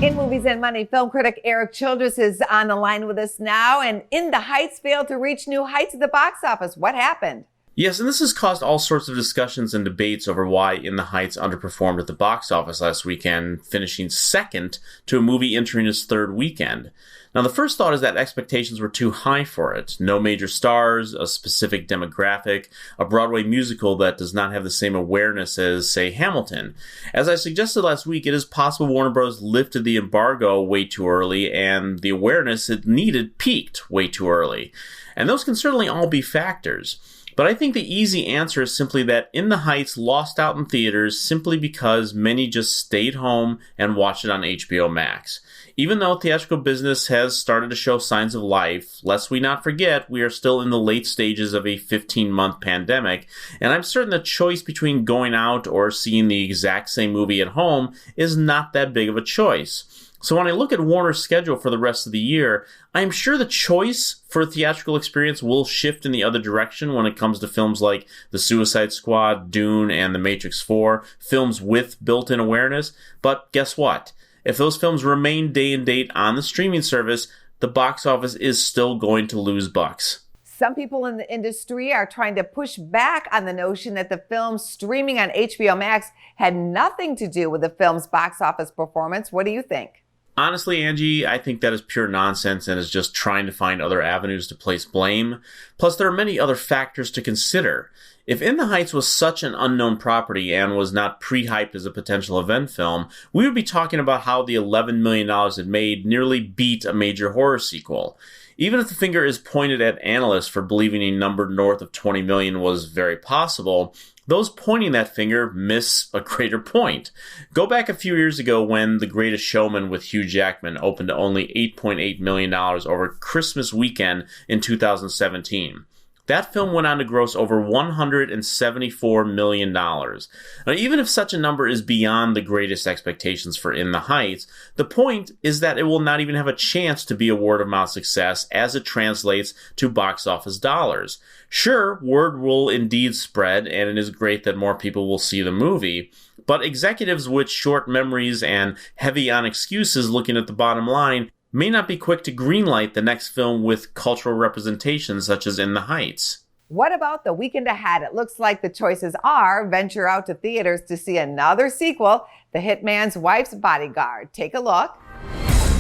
In Movies and Money, film critic Eric Childress is on the line with us now. And In the Heights failed to reach new heights at the box office. What happened? Yes, and this has caused all sorts of discussions and debates over why In the Heights underperformed at the box office last weekend, finishing second to a movie entering its third weekend. Now, the first thought is that expectations were too high for it. No major stars, a specific demographic, a Broadway musical that does not have the same awareness as, say, Hamilton. As I suggested last week, it is possible Warner Bros. Lifted the embargo way too early, and the awareness it needed peaked way too early. And those can certainly all be factors. But I think the easy answer is simply that In the Heights lost out in theaters simply because many just stayed home and watched it on HBO Max. Even though theatrical business has started to show signs of life, lest we not forget, we are still in the late stages of a 15-month pandemic, and I'm certain the choice between going out or seeing the exact same movie at home is not that big of a choice. So when I look at Warner's schedule for the rest of the year, I am sure the choice for a theatrical experience will shift in the other direction when it comes to films like The Suicide Squad, Dune, and The Matrix 4, films with built-in awareness. But guess what? If those films remain day and date on the streaming service, the box office is still going to lose bucks. Some people in the industry are trying to push back on the notion that the film streaming on HBO Max had nothing to do with the film's box office performance. What do you think? Honestly, Angie, I think that is pure nonsense and is just trying to find other avenues to place blame. Plus, there are many other factors to consider. If In the Heights was such an unknown property and was not pre-hyped as a potential event film, we would be talking about how the $11 million it made nearly beat a major horror sequel. Even if the finger is pointed at analysts for believing a number north of 20 million was very possible, those pointing that finger miss a greater point. Go back a few years ago when The Greatest Showman with Hugh Jackman opened to only $8.8 million over Christmas weekend in 2017. That film went on to gross over $174 million. Now, even if such a number is beyond the greatest expectations for In the Heights, the point is that it will not even have a chance to be a word-of-mouth success as it translates to box office dollars. Sure, word will indeed spread, and it is great that more people will see the movie, but executives with short memories and heavy on excuses looking at the bottom line may not be quick to greenlight the next film with cultural representation such as In the Heights. What about the weekend ahead? It looks like the choices are venture out to theaters to see another sequel, The Hitman's Wife's Bodyguard. Take a look.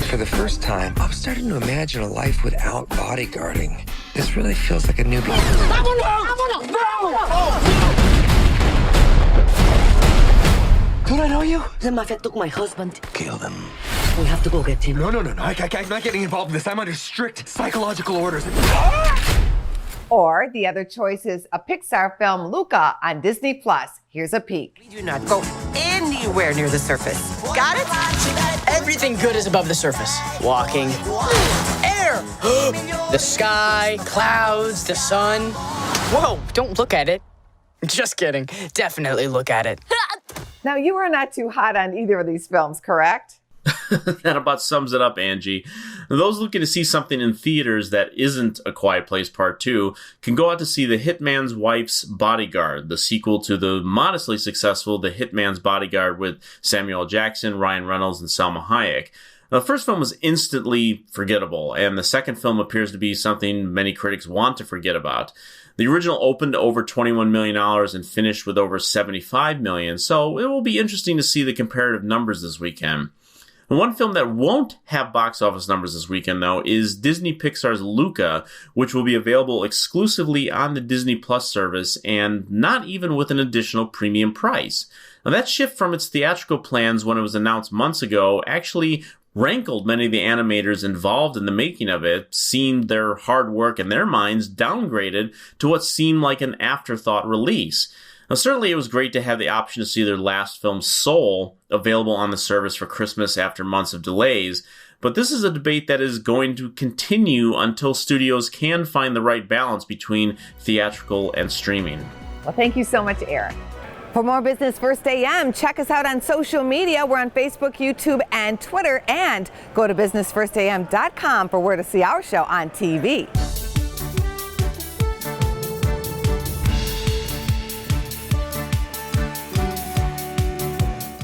For the first time, I'm starting to imagine a life without bodyguarding. This really feels like a new beginning. Don't I know you? The mafia took my husband. Kill them. We have to go get him. No. I'm not getting involved in this. I'm under strict psychological orders. Or the other choice is a Pixar film, LUCA, on Disney+. Here's a peek. We do not go anywhere near the surface. Got it? Everything good is above the surface. Walking. Air! The sky, clouds, the sun. Whoa, don't look at it. Just kidding. Definitely look at it. Now, you are not too hot on either of these films, correct? That about sums it up, Angie. Those looking to see something in theaters that isn't A Quiet Place Part 2 can go out to see The Hitman's Wife's Bodyguard, the sequel to the modestly successful The Hitman's Bodyguard with Samuel L. Jackson, Ryan Reynolds, and Salma Hayek. Now, the first film was instantly forgettable, and the second film appears to be something many critics want to forget about. The original opened over $21 million and finished with over $75 million, so it will be interesting to see the comparative numbers this weekend. And one film that won't have box office numbers this weekend, though, is Disney Pixar's LUCA, which will be available exclusively on the Disney Plus service and not even with an additional premium price. Now, that shift from its theatrical plans when it was announced months ago actually rankled many of the animators involved in the making of it, seeing their hard work in their minds downgraded to what seemed like an afterthought release. Now, certainly it was great to have the option to see their last film, Soul, available on the service for Christmas after months of delays, but this is a debate that is going to continue until studios can find the right balance between theatrical and streaming. Well, thank you so much, Eric. For more Business First AM, check us out on social media. We're on Facebook, YouTube, and Twitter. And go to businessfirstam.com for where to see our show on TV.